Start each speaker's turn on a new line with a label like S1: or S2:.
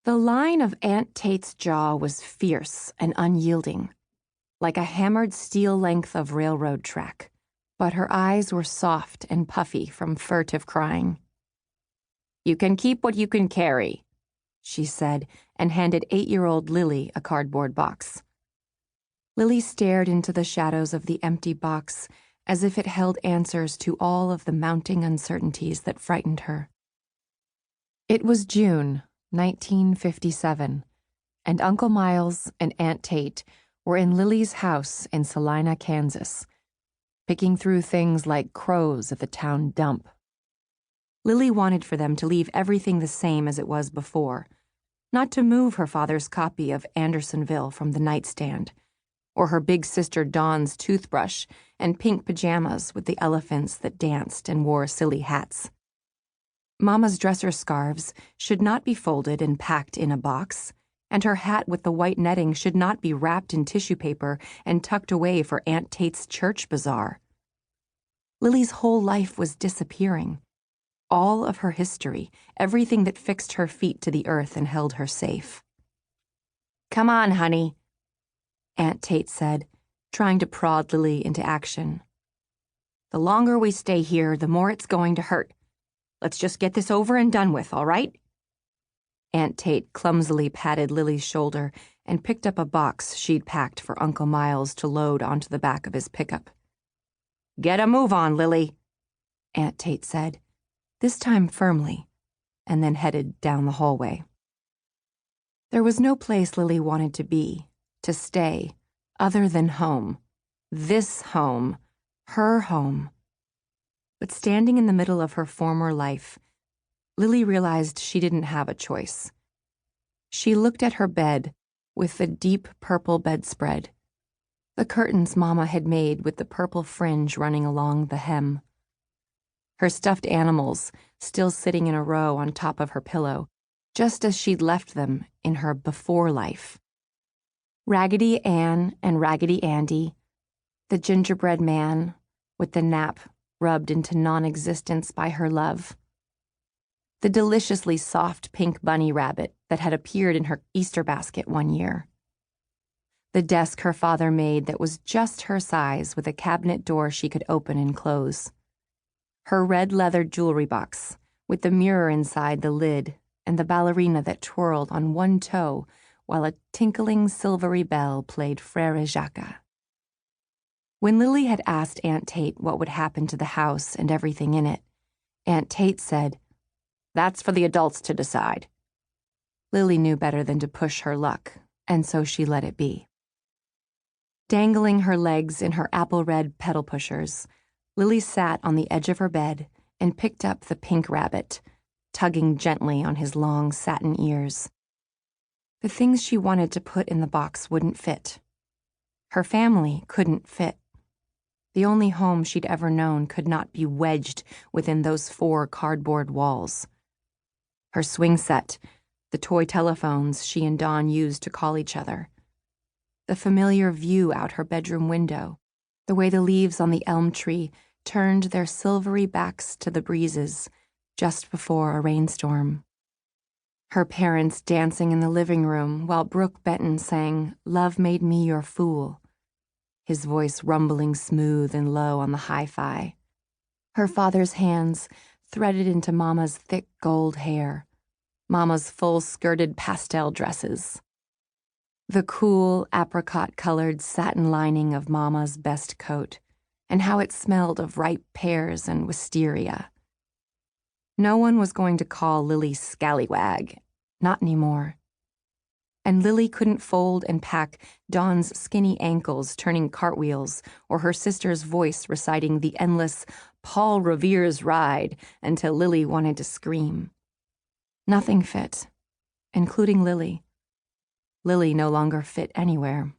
S1: The line of Aunt Tate's jaw was fierce and unyielding, like a hammered steel length of railroad track, but her eyes were soft and puffy from furtive crying. "You can keep what you can carry," she said, and handed 8-year-old Lily a cardboard box. Lily stared into the shadows of the empty box as if it held answers to all of the mounting uncertainties that frightened her. It was June 1957, and Uncle Miles and Aunt Tate were in Lily's house in Salina, Kansas, picking through things like crows at the town dump. Lily wanted for them to leave everything the same as it was before, not to move her father's copy of Andersonville from the nightstand, or her big sister Dawn's toothbrush and pink pajamas with the elephants that danced and wore silly hats. Mama's dresser scarves should not be folded and packed in a box, and her hat with the white netting should not be wrapped in tissue paper and tucked away for Aunt Tate's church bazaar. Lily's whole life was disappearing. All of her history, everything that fixed her feet to the earth and held her safe. "Come on, honey," Aunt Tate said, trying to prod Lily into action. "The longer we stay here, the more it's going to hurt. Let's just get this over and done with, all right?" Aunt Tate clumsily patted Lily's shoulder and picked up a box she'd packed for Uncle Miles to load onto the back of his pickup. "Get a move on, Lily," Aunt Tate said, this time firmly, and then headed down the hallway. There was no place Lily wanted to be, to stay, other than home. This home, her home. But standing in the middle of her former life, Lily realized she didn't have a choice. She looked at her bed with the deep purple bedspread, the curtains Mama had made with the purple fringe running along the hem. Her stuffed animals still sitting in a row on top of her pillow, just as she'd left them in her before life. Raggedy Ann and Raggedy Andy, the gingerbread man with the nap rubbed into non-existence by her love, the deliciously soft pink bunny rabbit that had appeared in her Easter basket one year, the desk her father made that was just her size with a cabinet door she could open and close, her red leather jewelry box with the mirror inside the lid and the ballerina that twirled on one toe while a tinkling silvery bell played Frere Jacques. When Lily had asked Aunt Tate what would happen to the house and everything in it, Aunt Tate said, "That's for the adults to decide." Lily knew better than to push her luck, and so she let it be. Dangling her legs in her apple-red pedal pushers, Lily sat on the edge of her bed and picked up the pink rabbit, tugging gently on his long satin ears. The things she wanted to put in the box wouldn't fit. Her family couldn't fit. The only home she'd ever known could not be wedged within those 4 cardboard walls. Her swing set, the toy telephones she and Dawn used to call each other, the familiar view out her bedroom window, the way the leaves on the elm tree turned their silvery backs to the breezes just before a rainstorm. Her parents dancing in the living room while Brooke Benton sang "Love Made Me Your Fool," his voice rumbling smooth and low on the hi-fi. Her father's hands threaded into Mama's thick gold hair, Mama's full-skirted pastel dresses, the cool apricot-colored satin lining of Mama's best coat, and how it smelled of ripe pears and wisteria. No one was going to call Lily scallywag, not anymore. And Lily couldn't fold and pack Dawn's skinny ankles turning cartwheels or her sister's voice reciting the endless Paul Revere's Ride until Lily wanted to scream. Nothing fit, including Lily. Lily no longer fit anywhere.